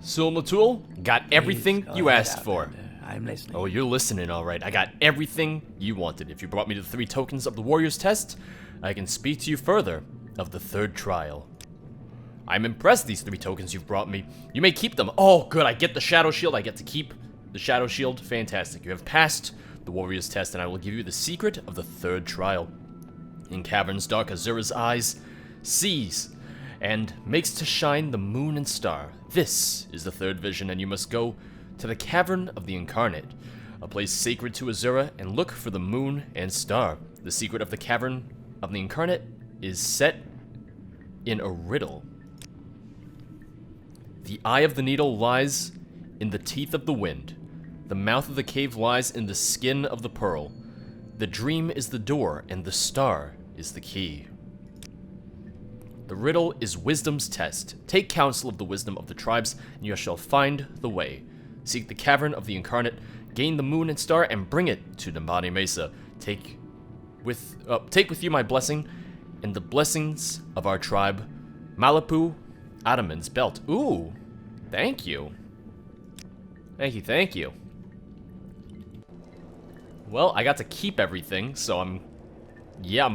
Sulmatul, got everything Please, you go ahead, asked for. Outlander. I'm listening. Oh, you're listening, alright. I got everything you wanted. If you brought me the 3 tokens of the Warrior's Test, I can speak to you further of the 3rd trial. I'm impressed these 3 tokens you've brought me. You may keep them. Oh, good, I get the Shadow Shield. I get to keep the Shadow Shield. Fantastic. You have passed the Warrior's Test, and I will give you the secret of the 3rd trial. In caverns dark, Azura's eyes sees and makes to shine the moon and star. This is the 3rd vision, and you must go to the Cavern of the Incarnate, a place sacred to Azura, and look for the moon and star. The secret of the Cavern of the Incarnate is set in a riddle. The eye of the needle lies in the teeth of the wind. The mouth of the cave lies in the skin of the pearl. The dream is the door, and the star is the key. The riddle is wisdom's test. Take counsel of the wisdom of the tribes, and you shall find the way. Seek the Cavern of the Incarnate, gain the moon and star, and bring it to Nambani Mesa. Take with you my blessing, and the blessings of our tribe, Malapu Ataman's belt. Ooh, thank you. Thank you. Well, I got to keep everything, so I'm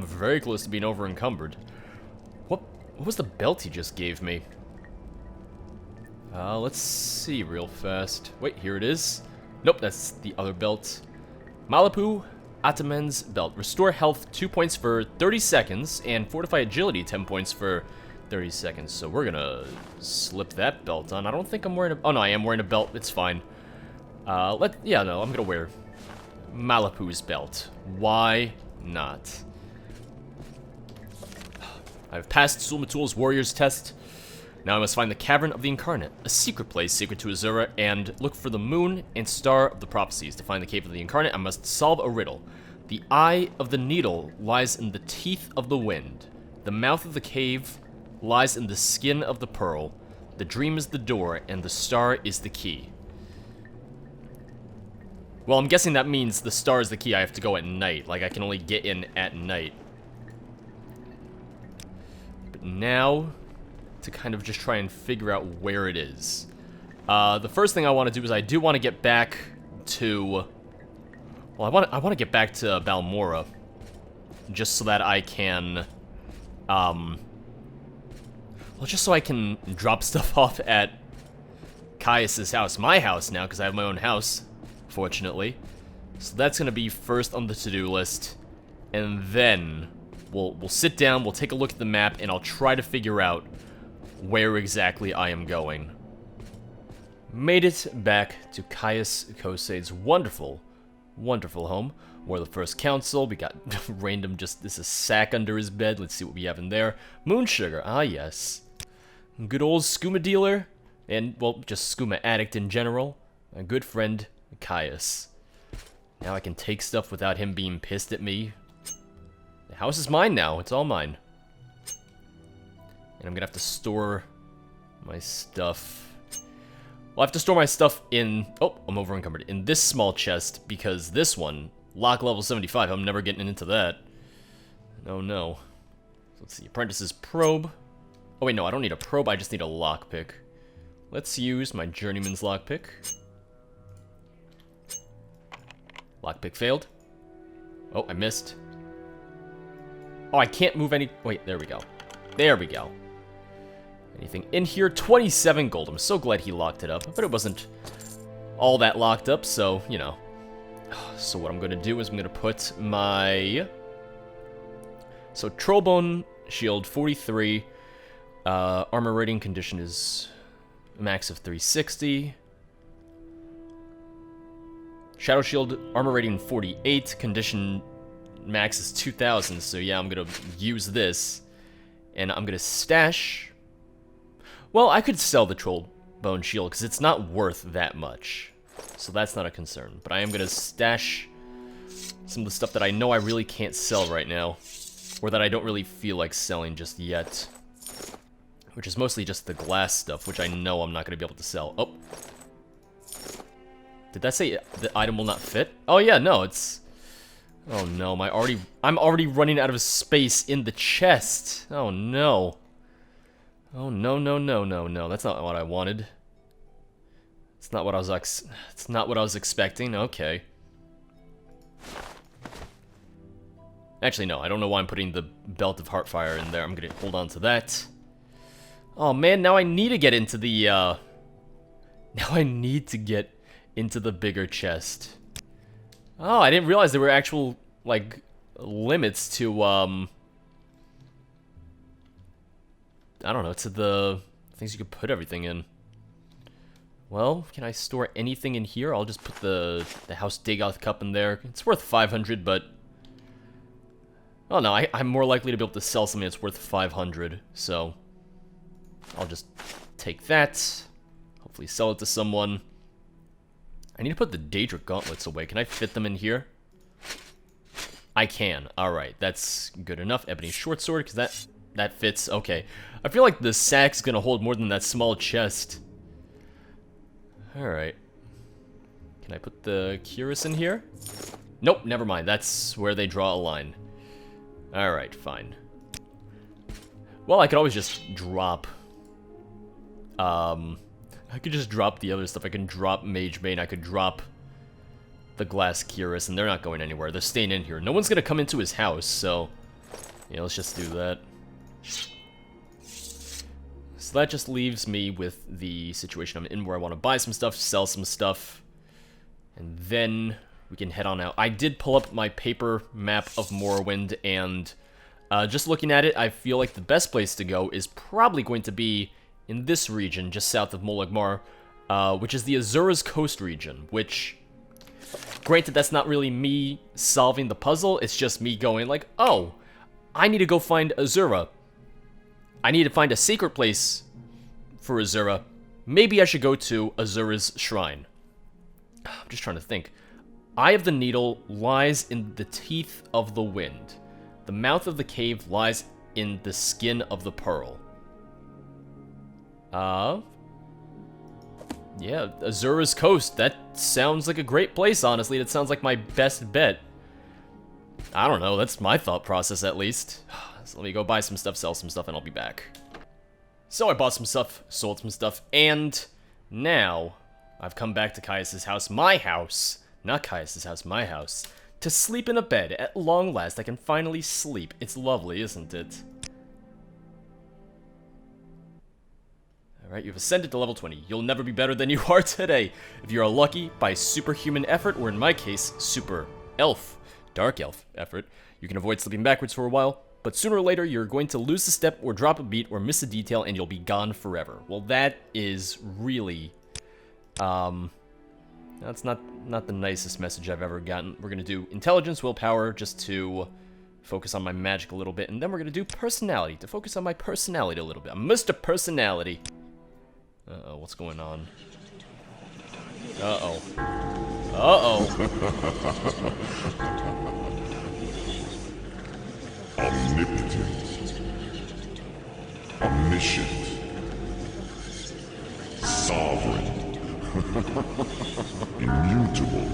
very close to being over encumbered. What was the belt he just gave me? Let's see real fast. Wait, here it is. Nope, that's the other belt. Malapu Ataman's belt. Restore health 2 points for 30 seconds, and fortify agility 10 points for 30 seconds. So we're gonna slip that belt on. I don't think I'm wearing a... Oh no, I am wearing a belt. It's fine. I'm gonna wear Malapu's belt. Why not? I've passed Sulmatul's Warrior's Test. Now I must find the Cavern of the Incarnate, a secret place sacred to Azura, and look for the moon and star of the prophecies. To find the Cave of the Incarnate, I must solve a riddle. The eye of the needle lies in the teeth of the wind. The mouth of the cave lies in the skin of the pearl. The dream is the door, and the star is the key. Well, I'm guessing that means the star is the key. I have to go at night. Like, I can only get in at night. But now, to kind of just try and figure out where it is. The first thing I want to do is I do want to get back to... Well, I want to get back to Balmora. Just so that I can... Well, just so I can drop stuff off at Caius's house. My house now, because I have my own house, fortunately. So that's going to be first on the to-do list. And then we'll sit down, we'll take a look at the map, and I'll try to figure out where exactly I am going. Made it back to Caius Kosaid's wonderful, wonderful home. We're the first council. We got random, this is a sack under his bed. Let's see what we have in there. Moon sugar. Ah, yes. Good old skooma dealer. And, well, just skooma addict in general. A good friend, Caius. Now I can take stuff without him being pissed at me. The house is mine now. It's all mine. And I'm gonna have to store my stuff. Well, I have to store my stuff in... Oh, I'm over encumbered. In this small chest, because this one, lock level 75, I'm never getting into that. Oh, no. So let's see. Apprentice's probe. Oh, wait, no, I don't need a probe. I just need a lockpick. Let's use my journeyman's lockpick. Lockpick failed. Oh, I missed. Oh, I can't move any... Wait, there we go. There we go. Anything in here? 27 gold. I'm so glad he locked it up. But it wasn't all that locked up, so, you know. So what I'm going to do is I'm going to put my... So, Trollbone Shield, 43. Armor rating condition is a max of 360. Shadow Shield, armor rating 48. Condition max is 2000. So yeah, I'm going to use this. And I'm going to stash... Well, I could sell the Trollbone Shield, because it's not worth that much. So that's not a concern. But I am going to stash some of the stuff that I know I really can't sell right now. Or that I don't really feel like selling just yet. Which is mostly just the glass stuff, which I know I'm not going to be able to sell. Oh. Did that say the item will not fit? Oh yeah, no, it's... Oh no, I'm already running out of space in the chest. Oh no. Oh no, no, no, no, no. That's not what I wanted. It's not what I was it's not what I was expecting. Okay. Actually, no. I don't know why I'm putting the Belt of Heartfire in there. I'm gonna hold on to that. Oh man, now I need to get into the now I need to get into the bigger chest. Oh, I didn't realize there were actual like limits to I don't know, to the things you could put everything in. Well, can I store anything in here? I'll just put the House Dagoth cup in there. It's worth 500, but oh no, I'm more likely to be able to sell something that's worth 500, so I'll just take that. Hopefully sell it to someone. I need to put the Daedric gauntlets away. Can I fit them in here? I can. Alright, that's good enough. Ebony short sword, because that fits. Okay. I feel like the sack's gonna hold more than that small chest. Alright. Can I put the cuirass in here? Nope, never mind. That's where they draw a line. Alright, fine. Well, I could always just drop... I could just drop the other stuff. I can drop Mage Bane. I could drop the Glass Cuirass, and they're not going anywhere. They're staying in here. No one's gonna come into his house, so... yeah, let's just do that. So that just leaves me with the situation I'm in where I want to buy some stuff, sell some stuff, and then we can head on out. I did pull up my paper map of Morrowind, and just looking at it, I feel like the best place to go is probably going to be in this region, just south of Molag Mar, which is the Azura's Coast region, which, granted, that's not really me solving the puzzle, it's just me going like, oh, I need to go find Azura. I need to find a sacred place for Azura. Maybe I should go to Azura's shrine. I'm just trying to think. Eye of the Needle lies in the teeth of the wind. The mouth of the cave lies in the skin of the pearl. Yeah, Azura's Coast. That sounds like a great place, honestly. That sounds like my best bet. I don't know, that's my thought process at least. So let me go buy some stuff, sell some stuff, and I'll be back. So I bought some stuff, sold some stuff, and now I've come back to Caius's house, my house, not Caius's house, my house, to sleep in a bed. At long last, I can finally sleep. It's lovely, isn't it? Alright, you've ascended to level 20. You'll never be better than you are today. If you are lucky, by superhuman effort, or in my case, super elf, dark elf effort, you can avoid slipping backwards for a while, but sooner or later, you're going to lose a step, or drop a beat, or miss a detail, and you'll be gone forever. Well, that is really, that's not the nicest message I've ever gotten. We're gonna do intelligence, willpower, just to focus on my magic a little bit, and then we're gonna do personality, to focus on my personality a little bit. I'm Mr. Personality. Uh-oh, what's going on? Uh-oh. Omnipotent, omniscient, sovereign, immutable.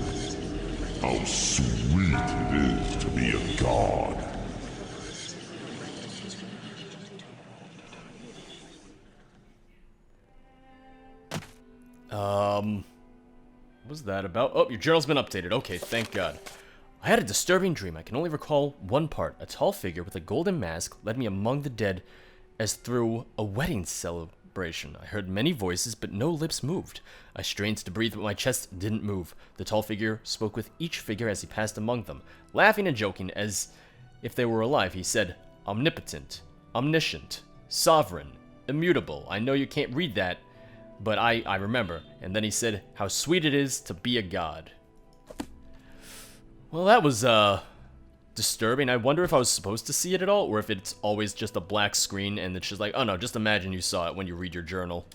How sweet it is to be a god. What was that about? Oh, your journal's been updated. Okay, thank God. I had a disturbing dream. I can only recall one part. A tall figure with a golden mask led me among the dead as through a wedding celebration. I heard many voices, but no lips moved. I strained to breathe, but my chest didn't move. The tall figure spoke with each figure as he passed among them, laughing and joking as if they were alive. He said, omnipotent, omniscient, sovereign, immutable. I know you can't read that, but I remember. And then he said, how sweet it is to be a god. Well, that was, disturbing. I wonder if I was supposed to see it at all, or if it's always just a black screen and it's just like, oh no, just imagine you saw it when you read your journal.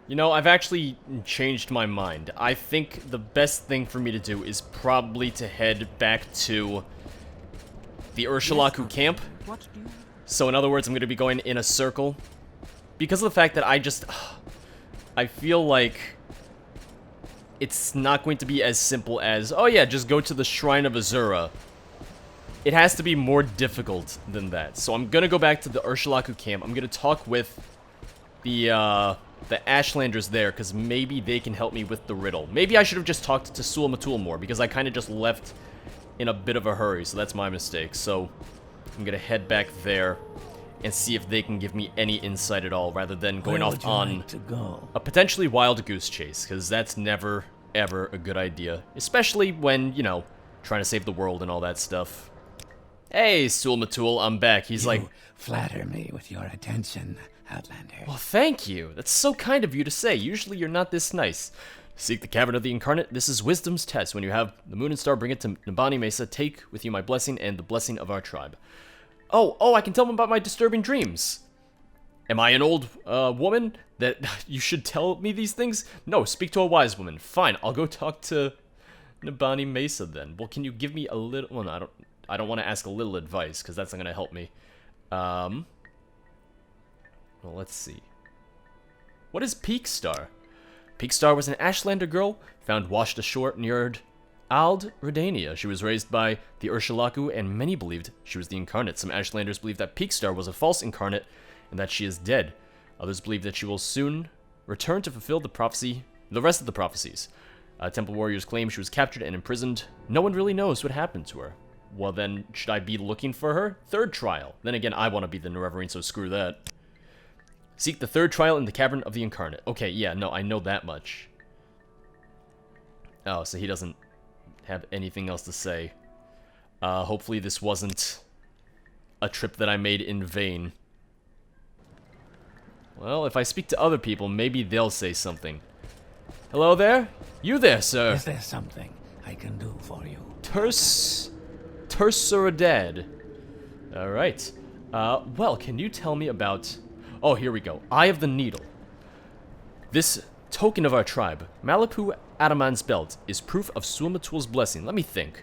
You know, I've actually changed my mind. I think the best thing for me to do is probably to head back to the Urshulaku camp. So in other words, I'm going to be going in a circle. Because of the fact that I feel like it's not going to be as simple as, oh yeah, just go to the Shrine of Azura. It has to be more difficult than that. So I'm gonna go back to the Urshulaku camp. I'm gonna talk with the the Ashlanders there, because maybe they can help me with the riddle. Maybe I should have just talked to Sul Matul more, because I kind of just left in a bit of a hurry, so that's my mistake. So I'm going to head back there and see if they can give me any insight at all, rather than going off on a potentially wild goose chase, because that's never, ever a good idea. Especially when, you know, trying to save the world and all that stuff. Hey, Sul Matul, I'm back. He's like... flatter me with your attention, Outlander. Well, thank you. That's so kind of you to say. Usually you're not this nice. Seek the Cavern of the Incarnate. This is wisdom's test. When you have the moon and star, bring it to Nabani Mesa. Take with you my blessing and the blessing of our tribe. Oh, I can tell them about my disturbing dreams. Am I an old woman that you should tell me these things? No, speak to a wise woman. Fine, I'll go talk to Nabani Mesa then. Well, can you give me a little... Well, no, I don't want to ask a little advice, because that's not going to help me. Well, let's see. What is Peakstar? Peakstar was an Ashlander girl found washed ashore near Ald Redania. She was raised by the Ursulaku, and many believed she was the Incarnate. Some Ashlanders believe that Peakstar was a false Incarnate and that she is dead. Others believe that she will soon return to fulfill the rest of the prophecies. Temple warriors claim she was captured and imprisoned. No one really knows what happened to her. Well then, should I be looking for her? Third trial. Then again, I want to be the Nerevarine, so screw that. Seek the third trial in the Cavern of the Incarnate. Okay, yeah, no, I know that much. Oh, so he doesn't have anything else to say. Hopefully this wasn't a trip that I made in vain. Well, if I speak to other people, maybe they'll say something. Hello there? You there, sir? Is there something I can do for you? Tersuradad. Alright. Well, can you tell me about... Oh, here we go. Eye of the Needle. This token of our tribe, Malapu Adaman's belt, is proof of Sul Matul's blessing. Let me think.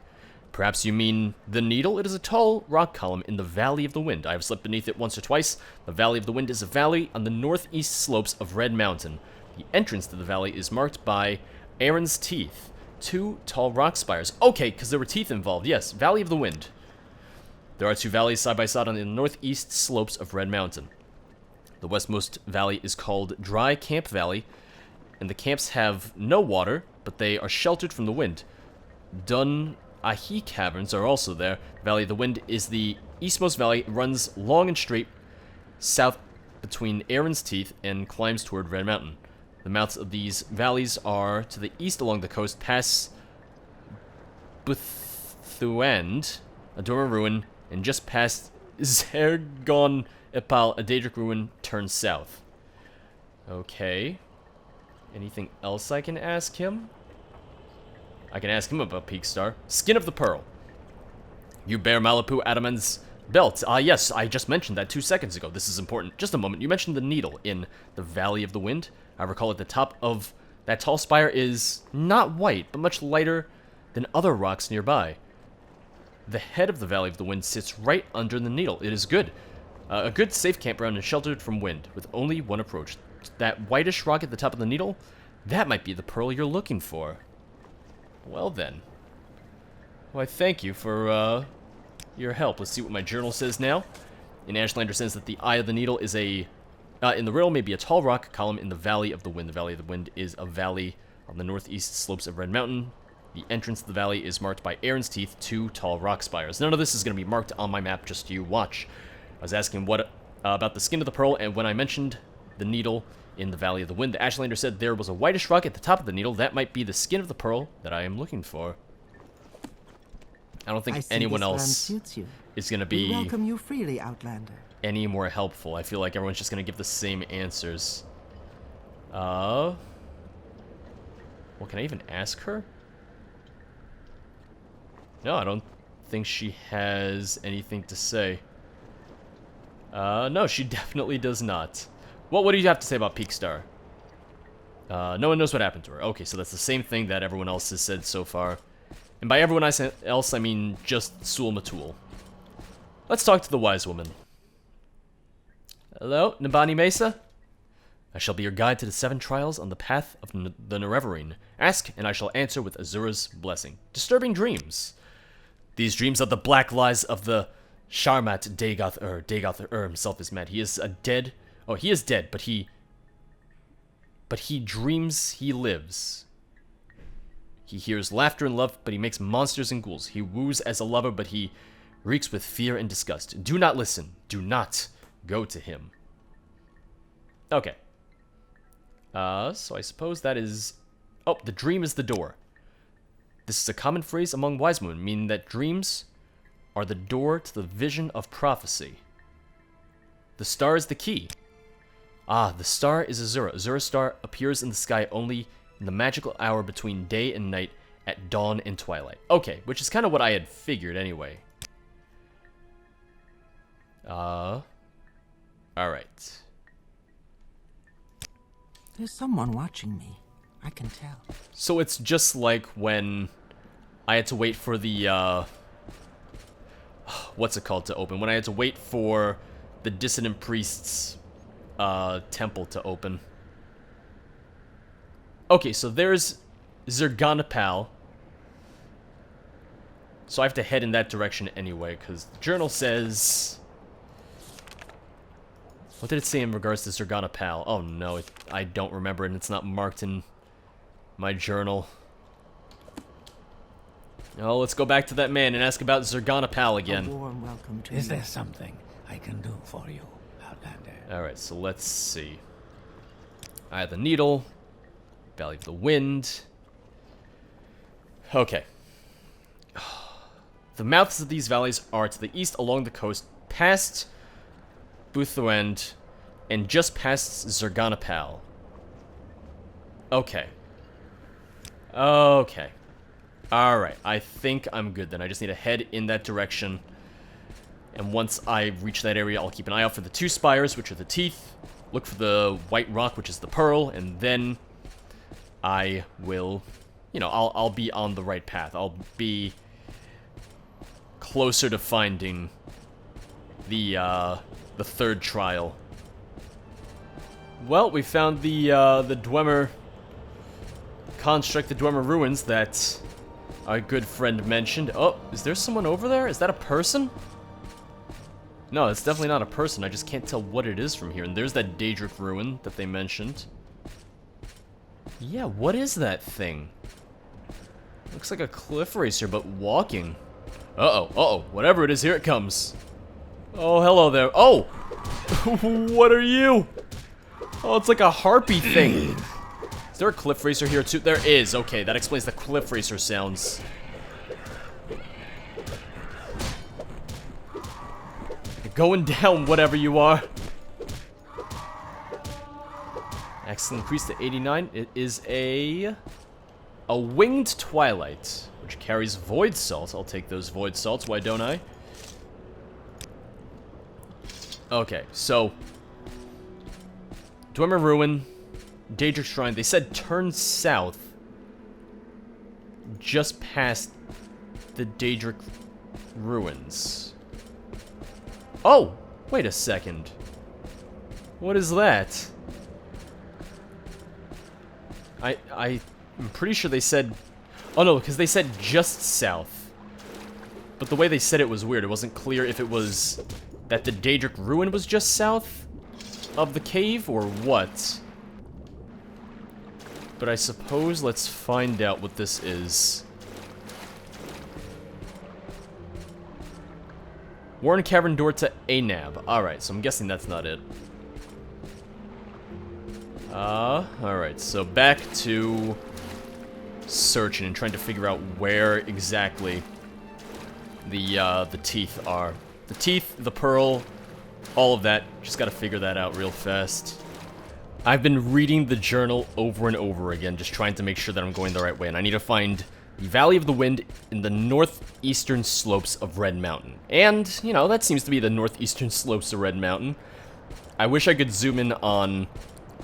Perhaps you mean the Needle? It is a tall rock column in the Valley of the Wind. I have slept beneath it once or twice. The Valley of the Wind is a valley on the northeast slopes of Red Mountain. The entrance to the valley is marked by Aaron's Teeth, 2 tall rock spires. Okay, because there were teeth involved. Yes, Valley of the Wind. There are 2 valleys side by side on the northeast slopes of Red Mountain. The westmost valley is called Dry Camp Valley, and the camps have no water, but they are sheltered from the wind. Dun Ahi Caverns are also there. The Valley of the Wind is the eastmost valley. It runs long and straight south between Aaron's Teeth and climbs toward Red Mountain. The mouths of these valleys are to the east along the coast, past Buthuend, a Dormer ruin, and just past Zergon Epal, a Daedric ruin, turns south. Okay. Anything else I can ask him? I can ask him about Peakstar. Skin of the Pearl. You bear Malapu Adaman's belt. Yes, I just mentioned that 2 seconds ago. This is important. Just a moment. You mentioned the Needle in the Valley of the Wind. I recall at the top of that tall spire is not white, but much lighter than other rocks nearby. The head of the Valley of the Wind sits right under the Needle. It is good. A good safe campground and sheltered from wind, with only one approach. That whitish rock at the top of the Needle, that might be the pearl you're looking for. Well then. Well, I thank you for, your help. Let's see what my journal says now. In Ashlander says that the Eye of the Needle is a... in the riddle, may be a tall rock column in the Valley of the Wind. The Valley of the Wind is a valley on the northeast slopes of Red Mountain. The entrance to the valley is marked by Aaron's Teeth, 2 tall rock spires. None of this is going to be marked on my map, just you watch. I was asking what about the skin of the pearl, and when I mentioned the Needle in the Valley of the Wind, the Ashlander said there was a whitish rock at the top of the Needle. That might be the skin of the pearl that I am looking for. I don't think anyone else is going to be... We welcome you freely, Outlander. Any more helpful. I feel like everyone's just going to give the same answers. Well, can I even ask her? No, I don't think she has anything to say. No, she definitely does not. What do you have to say about Peakstar? No one knows what happened to her. Okay, so that's the same thing that everyone else has said so far. And by everyone else, I mean just Sul Matul. Let's talk to the wise woman. Hello, Nabani Mesa? I shall be your guide to the 7 trials on the path of the Nerevarine. Ask, and I shall answer with Azura's blessing. Disturbing dreams. These dreams are the black lies of the Sharmat Dagoth Dagoth himself is mad. He is dead, but he but he dreams he lives. He hears laughter and love, but he makes monsters and ghouls. He woos as a lover, but he reeks with fear and disgust. Do not listen. Do not go to him. Okay. So I suppose that is... Oh, the dream is the door. This is a common phrase among wise men, meaning that dreams are the door to the vision of prophecy. The star is the key. Ah, the star is Azura. Azura's star appears in the sky only in the magical hour between day and night, at dawn and twilight. Okay, which is kind of what I had figured anyway. Alright. There's someone watching me. I can tell. So it's just like when I had to wait for the, what's it called to open? When I had to wait for the Dissident Priest's, temple to open. Okay, so there's Zerganapal. So I have to head in that direction anyway, because the journal says... What did it say in regards to Zerganapal? Oh no, I don't remember, and it's not marked in my journal. Oh, let's go back to that man and ask about Zerganapal again. A warm welcome to Is you. there something I can do for you, Outlander? Alright, so let's see. Eye of the Needle. Valley of the Wind. Okay. The mouths of these valleys are to the east along the coast, past Buthuend, and just past Zerganapal. Okay. Okay. Alright, I think I'm good then. I just need to head in that direction. And once I reach that area, I'll keep an eye out for the two spires, which are the teeth. Look for the white rock, which is the pearl. And then I will, you know, I'll be on the right path. I'll be closer to finding the third trial. Well, we found the Dwemer construct, the Dwemer ruins that our good friend mentioned. Oh, is there someone over there? Is that a person? No, it's definitely not a person. I just can't tell what it is from here. And there's that Daedric ruin that they mentioned. Yeah, what is that thing? Looks like a cliff racer, but walking. Uh-oh, uh-oh. Whatever it is, here it comes. Oh, hello there. Oh! What are you? Oh, it's like a harpy thing. Is there a cliff racer here too? There is. Okay, that explains the cliff racer sounds. You're going down, whatever you are. Excellent, increase to 89. It is a winged twilight, which carries void salt. I'll take those void salts. Why don't I? Okay, so Dwemer Ruin, Daedric Shrine. They said turn south, just past the Daedric ruins. Oh, wait a second. What is that? I'm pretty sure they said... Oh no, because they said just south. But the way they said it was weird. It wasn't clear if it was that the Daedric ruin was just south of the cave or what. But I suppose let's find out what this is. Warren Cavern door to Anab. Alright, so I'm guessing that's not it. Alright, so back to searching and trying to figure out where exactly the teeth are. The teeth, the pearl, all of that. Just gotta figure that out real fast. I've been reading the journal over and over again, just trying to make sure that I'm going the right way, and I need to find the Valley of the Wind in the northeastern slopes of Red Mountain. And, you know, that seems to be the northeastern slopes of Red Mountain. I wish I could zoom in on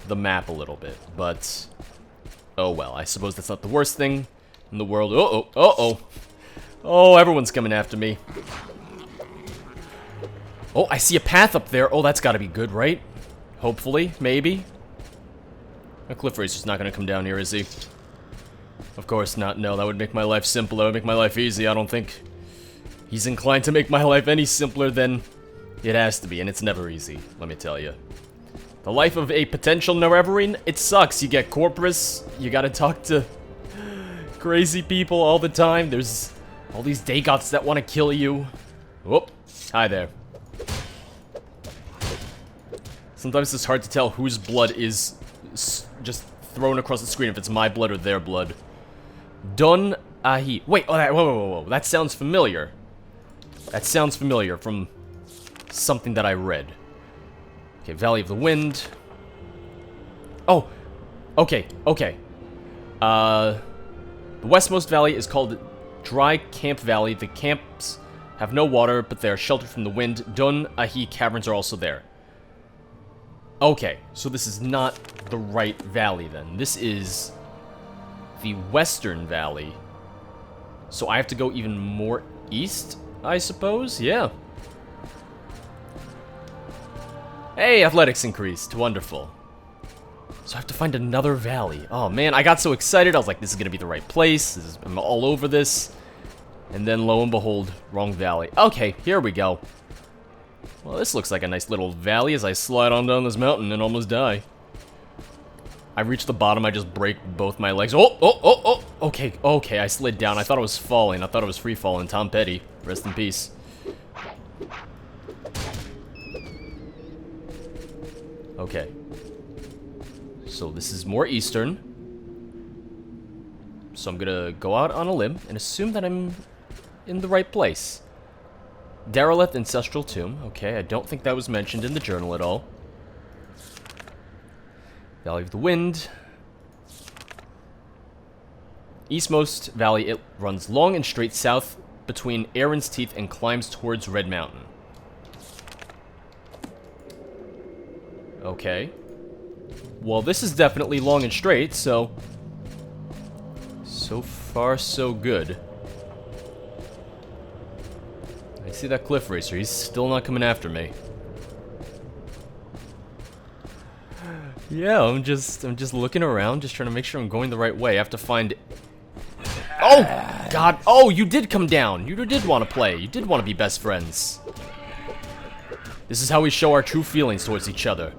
the map a little bit, but oh well, I suppose that's not the worst thing in the world. Uh-oh, uh-oh. Oh, everyone's coming after me. Oh, I see a path up there. Oh, that's gotta be good, right? Hopefully, maybe. A cliff racer's not gonna come down here, is he? Of course not. No, that would make my life simple. That would make my life easy. I don't think he's inclined to make my life any simpler than it has to be, and it's never easy, let me tell you. The life of a potential Nerevarine, it sucks. You get Corpus, you gotta talk to crazy people all the time. There's all these Dagoths that want to kill you. Whoop. Hi there. Sometimes it's hard to tell whose blood is just thrown across the screen, if it's my blood or their blood. Dun Ahi. Wait, oh, whoa. That sounds familiar. That sounds familiar from something that I read. Okay, Valley of the Wind. Oh, okay. The westmost valley is called Dry Camp Valley. The camps have no water, but they are sheltered from the wind. Dun Ahi caverns are also there. Okay, so this is not the right valley then. This is the western valley. So I have to go even more east, I suppose? Yeah. Hey, athletics increased. Wonderful. So I have to find another valley. Oh man, I got so excited. I was like, this is gonna be the right place. I'm all over this. And then lo and behold, wrong valley. Okay, here we go. Well, this looks like a nice little valley as I slide on down this mountain and almost die. I reach the bottom, I just break both my legs. Oh! Okay, I slid down. I thought I was falling. I thought it was free falling. Tom Petty, rest in peace. Okay. So this is more eastern. So I'm gonna go out on a limb and assume that I'm in the right place. Derelith Ancestral Tomb. Okay, I don't think that was mentioned in the journal at all. Valley of the Wind. Eastmost valley, it runs long and straight south between Aaron's Teeth and climbs towards Red Mountain. Okay. Well, this is definitely long and straight, so... So far, so good. I see that cliff racer. He's still not coming after me. Yeah, I'm just looking around, just trying to make sure I'm going the right way. I have to find... Oh, God. Oh, you did come down. You did want to play. You did want to be best friends. This is how we show our true feelings towards each other.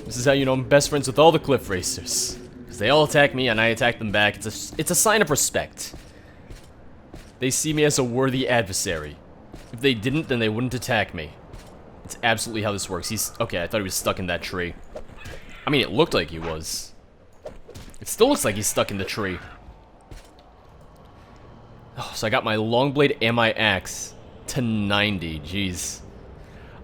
This is how you know I'm best friends with all the cliff racers. Because they all attack me and I attack them back. It's a sign of respect. They see me as a worthy adversary. If they didn't, then they wouldn't attack me. It's absolutely how this works. Okay, I thought he was stuck in that tree. I mean, it looked like he was. It still looks like he's stuck in the tree. Oh, so I got my long blade and my axe to 90. Jeez.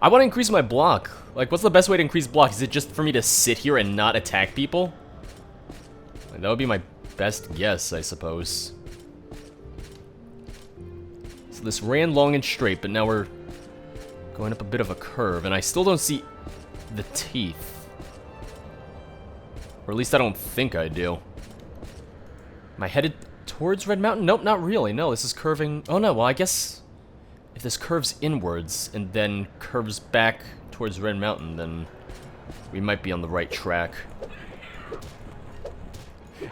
I want to increase my block. Like, what's the best way to increase block? Is it just for me to sit here and not attack people? Like, that would be my best guess, I suppose. So this ran long and straight, but now we're going up a bit of a curve, and I still don't see the teeth. Or at least I don't think I do. Am I headed towards Red Mountain? Nope, not really. No, this is curving. Oh no, well I guess if this curves inwards and then curves back towards Red Mountain, then we might be on the right track.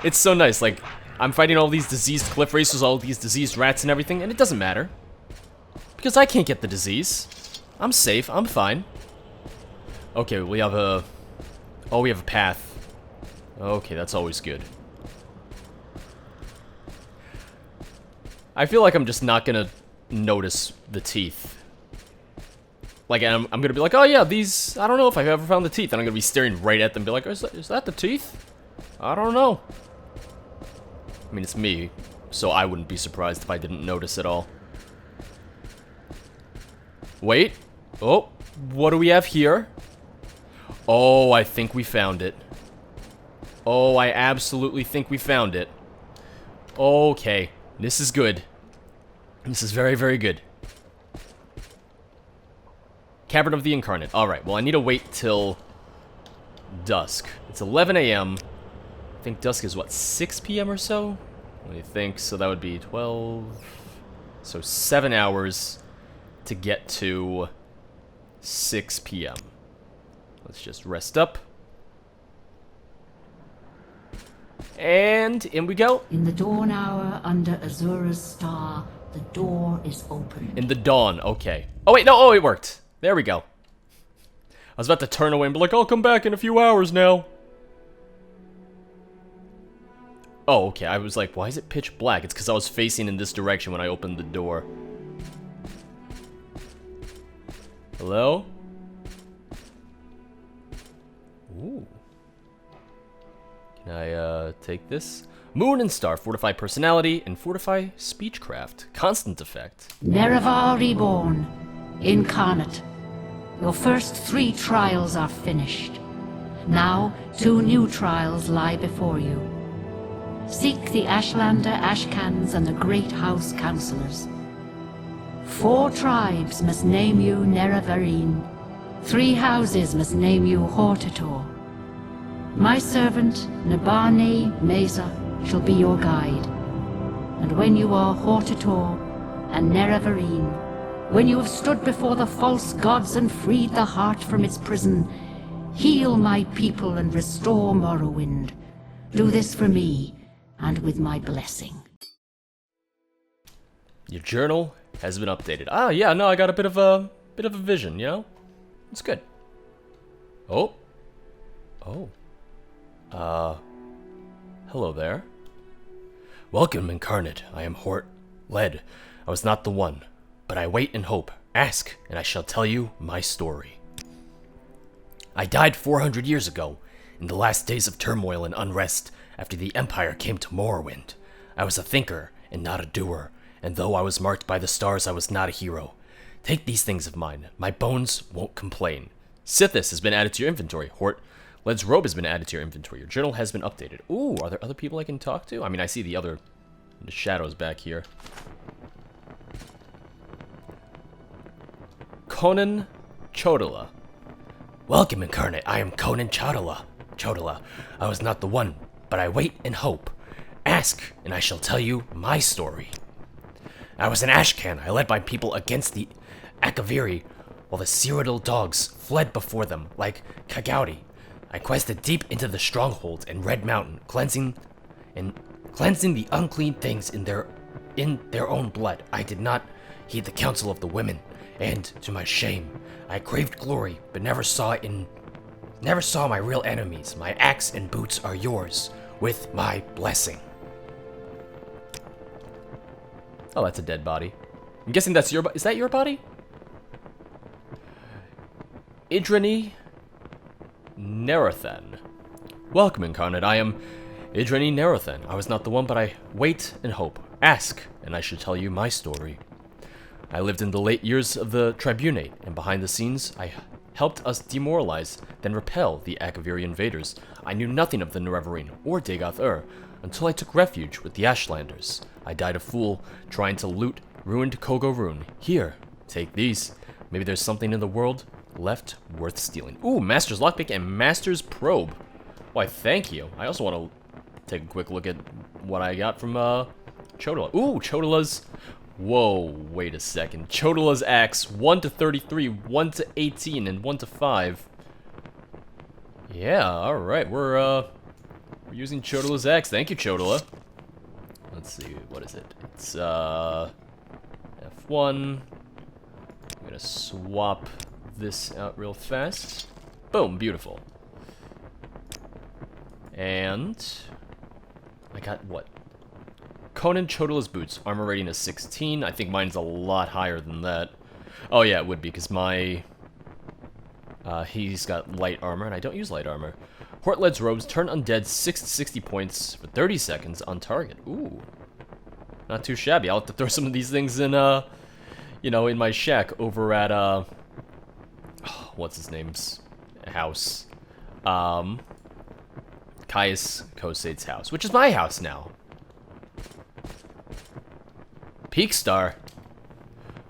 It's so nice, like, I'm fighting all these diseased cliff racers, all these diseased rats and everything, and it doesn't matter. Because I can't get the disease. I'm safe, I'm fine. Okay, we have a... Oh, we have a path. Okay, that's always good. I feel like I'm just not gonna notice the teeth. Like, I'm gonna be like, oh yeah, these... I don't know if I've ever found the teeth. And I'm gonna be staring right at them and be like, is that the teeth? I don't know. I mean, it's me, so I wouldn't be surprised if I didn't notice at all. Wait. Oh, what do we have here? Oh, I think we found it. Oh, I absolutely think we found it. Okay, this is good. This is very, very good. Cavern of the Incarnate. Alright, well, I need to wait till dusk. It's 11 a.m. I think dusk is, what, 6 p.m. or so? What do you think? So that would be 12... So 7 hours to get to 6 p.m. Let's just rest up. And in we go. In the dawn hour under Azura's star, the door is open. In the dawn, okay. Oh wait, no, oh, it worked. There we go. was about to turn away and be like, I'll come back in a few hours now. Oh, okay. I was like, why is it pitch black? It's because I was facing in this direction when I opened the door. Hello? Ooh. Can I, take this? Moon and Star, fortify personality, and fortify speechcraft. Constant effect. Nerevar reborn, Incarnate. Your first 3 trials are finished. Now, 2 new trials lie before you. Seek the Ashlander Ashcans and the Great House Councillors. 4 tribes must name you Nerevarine. 3 houses must name you Hortator. My servant, Nabane Mesa, shall be your guide. And when you are Hortator and Nerevarine, when you have stood before the false gods and freed the heart from its prison, heal my people and restore Morrowind. Do this for me, and with my blessing. Your journal has been updated. Ah, yeah, no, I got a bit of a vision, you know? It's good. Oh. Oh. Hello there. Welcome, Incarnate. I am Led. I was not the one, but I wait and hope. Ask, and I shall tell you my story. I died 400 years ago, in the last days of turmoil and unrest, after the Empire came to Morrowind. I was a thinker, and not a doer, and though I was marked by the stars, I was not a hero. Take these things of mine. My bones won't complain. Sithis has been added to your inventory. Led's robe has been added to your inventory. Your journal has been updated. Ooh, are there other people I can talk to? I mean, I see the shadows back here. Conan Chodala. Welcome, Incarnate. I am Conan Chodala. I was not the one, but I wait and hope. Ask, and I shall tell you my story. I was an Ashcan. I led my people against the Akaviri, while the Cyrodiil dogs fled before them like Kagauti. I quested deep into the strongholds in Red Mountain, cleansing the unclean things in their own blood. I did not heed the counsel of the women, and to my shame, I craved glory, but never saw my real enemies. My axe and boots are yours, with my blessing. Oh, that's a dead body. I'm guessing that's your body. Is that your body? Idreni Nerathan. Welcome, Incarnate. I am Idreni Nerathan. I was not the one, but I wait and hope. Ask, and I shall tell you my story. I lived in the late years of the Tribunate, and behind the scenes, I helped us demoralize, then repel the Akaviri invaders. I knew nothing of the Nerevarine or Dagoth until I took refuge with the Ashlanders. I died a fool, trying to loot ruined Kogo Rune. Here, take these. Maybe there's something in the world left worth stealing. Ooh, Master's Lockpick and Master's Probe. Why, thank you. I also want to take a quick look at what I got from Chodala. Ooh, Chodala's... Whoa, wait a second. Chodala's axe, 1 to 33, 1 to 18, and 1 to 5. Yeah, alright, we're using Chodala's axe. Thank you, Chodala. Let's see, what is it? It's, F1. I'm gonna swap this out real fast. Boom, beautiful. And I got what? Conan Chodala's boots. Armor rating is 16. I think mine's a lot higher than that. Oh yeah, it would be, because my... he's got light armor, and I don't use light armor. Hortled's robes turn undead 6 to 60 points for 30 seconds on target. Ooh. Not too shabby. I'll have to throw some of these things in, you know, in my shack over at, what's his name's house? Caius Kosate's house, which is my house now. Peakstar.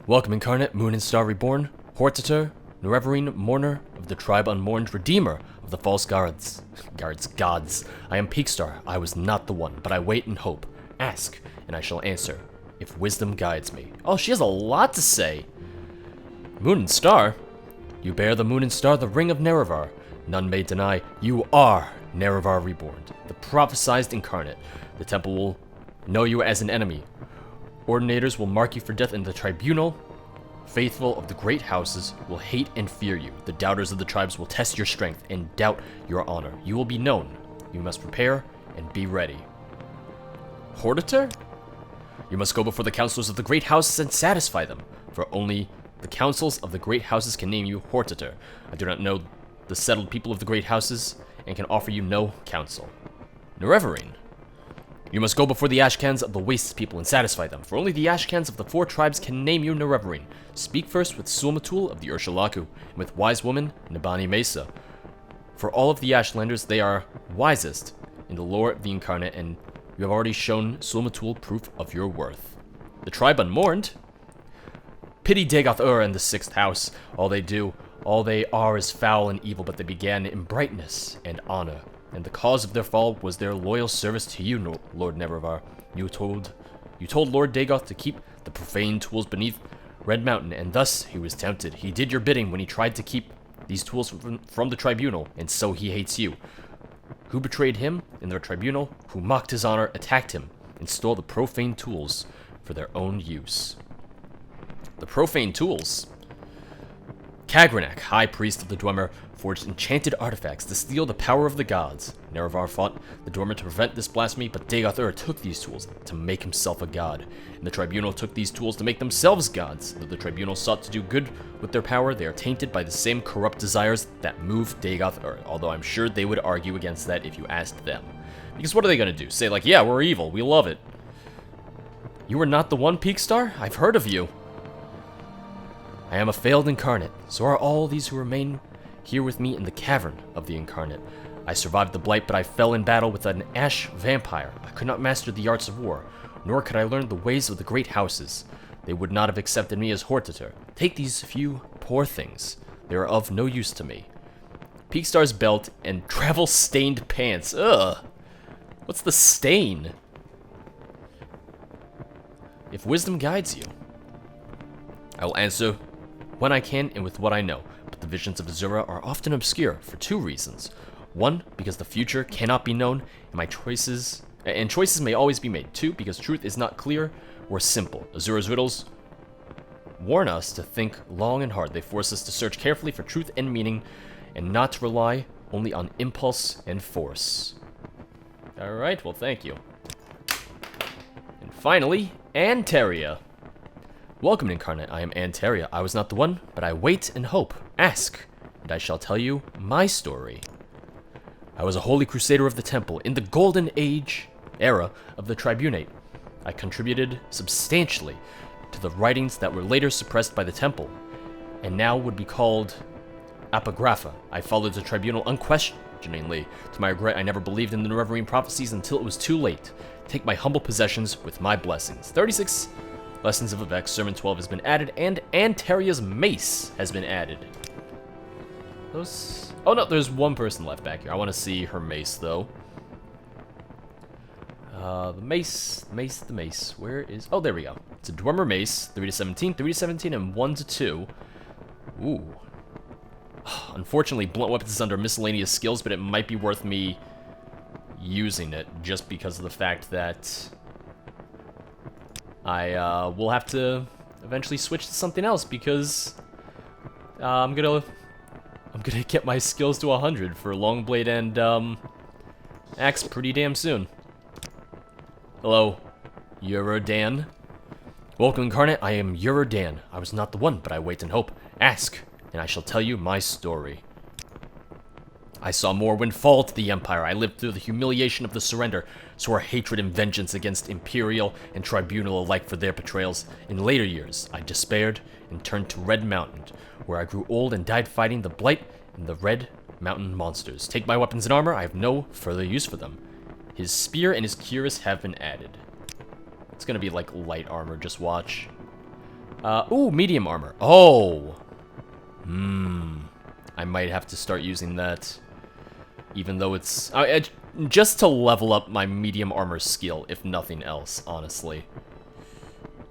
Welcome, Incarnate, Moon and Star Reborn, Hortator, Nerevarine, Mourner of the Tribe Unmourned, Redeemer of the False Gods. I am Peakstar. I was not the one, but I wait and hope. Ask, and I shall answer, if wisdom guides me. Oh, she has a lot to say. Moon and Star? You bear the Moon and Star, the Ring of Nerevar. None may deny you are Nerevar Reborn, the prophesized Incarnate. The Temple will know you as an enemy. Ordinators will mark you for death in the tribunal. Faithful of the great houses will hate and fear you. The doubters of the tribes will test your strength and doubt your honor. You will be known. You must prepare and be ready. Hortator? You must go before the councilors of the great houses and satisfy them, for only the councils of the great houses can name you Hortator. I do not know the settled people of the great houses, and can offer you no counsel. Nerevarine. You must go before the Ashcans of the Wastes people and satisfy them, for only the Ashcans of the 4 tribes can name you Nerevarine. Speak first with Sulmatul of the Urshalaku, and with wise woman Nabani Mesa. For all of the Ashlanders, they are wisest in the lore of the Incarnate, and you have already shown Sulmatul proof of your worth. The tribe unmourned? Pity Dagoth-Ur and the 6th house. All they are is foul and evil, but they began in brightness and honor. And the cause of their fall was their loyal service to you, Lord Nerevar. You told Lord Dagoth to keep the profane tools beneath Red Mountain, and thus he was tempted. He did your bidding when he tried to keep these tools from the tribunal, and so he hates you. Who betrayed him in their tribunal, who mocked his honor, attacked him, and stole the profane tools for their own use. The profane tools? Kagranak, high priest of the Dwemer, forged enchanted artifacts to steal the power of the gods. Nerevar fought the Dwemer to prevent this blasphemy, but Dagoth-Ur took these tools to make himself a god. And the tribunal took these tools to make themselves gods. Though the tribunal sought to do good with their power, they are tainted by the same corrupt desires that move Dagoth-Ur, although I'm sure they would argue against that if you asked them. Because what are they going to do? Say like, yeah, we're evil, we love it. You are not the one, Peakstar? I've heard of you. I am a failed incarnate, so are all these who remain here with me in the Cavern of the Incarnate. I survived the Blight, but I fell in battle with an ash vampire. I could not master the arts of war, nor could I learn the ways of the great houses. They would not have accepted me as Hortator. Take these few poor things. They are of no use to me. Peakstar's belt and travel-stained pants. Ugh. What's the stain? If wisdom guides you, I will answer when I can and with what I know. But the visions of Azura are often obscure for 2 reasons. 1, because the future cannot be known, and choices may always be made. 2, because truth is not clear or simple. Azura's riddles warn us to think long and hard. They force us to search carefully for truth and meaning, and not to rely only on impulse and force. Alright, well thank you. And finally, Antaria. Welcome, Incarnate. I am Antaria. I was not the one, but I wait and hope. Ask, and I shall tell you my story. I was a holy crusader of the temple in the golden era of the tribunate. I contributed substantially to the writings that were later suppressed by the temple, and now would be called apocrypha. I followed the tribunal unquestioningly. To my regret, I never believed in the Nerevarine prophecies until it was too late. Take my humble possessions with my blessings. 36 Lessons of Avex, Sermon 12 has been added, and Antaria's mace has been added. Oh no, there's one person left back here. I want to see her mace, though. The mace. Where is... Oh, there we go. It's a Dwemer mace, 3 to 17, 3 to 17, and 1 to 2. Ooh. Unfortunately, blunt weapons is under miscellaneous skills, but it might be worth me using it, just because of the fact that I will have to eventually switch to something else, because I'm gonna get my skills to 100 for Longblade and Axe pretty damn soon. Hello, Uradan. Welcome, Incarnate. I am Uradan. I was not the one, but I wait and hope. Ask, and I shall tell you my story. I saw Morrowind fall to the Empire. I lived through the humiliation of the surrender, swore hatred and vengeance against Imperial and Tribunal alike for their betrayals. In later years, I despaired and turned to Red Mountain, where I grew old and died fighting the Blight and the Red Mountain monsters. Take my weapons and armor, I have no further use for them. His spear and his cuirass have been added. It's gonna be like light armor, just watch. Ooh, medium armor. Oh! I might have to start using that. Even though it's... just to level up my medium armor skill, if nothing else, honestly.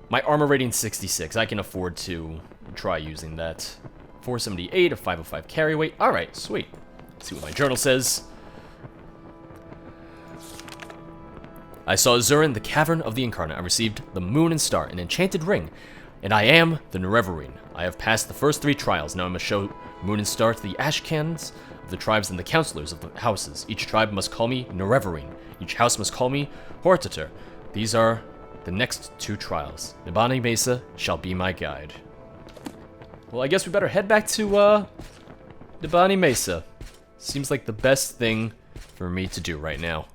My armor rating's 66. I can afford to try using that. 478, a 505 carry weight. Alright, sweet. Let's see what my journal says. I saw Azura in the Cavern of the Incarnate. I received the Moon and Star, an enchanted ring. And I am the Nerevarine. I have passed the first 3 trials. Now I must show Moon and Star to the Ashcans of the tribes and the counselors of the houses. Each tribe must call me Nerevarine. Each house must call me Hortator. These are the next 2 trials. Nibani Mesa shall be my guide. Well, I guess we better head back to, Nibani Mesa. Seems like the best thing for me to do right now.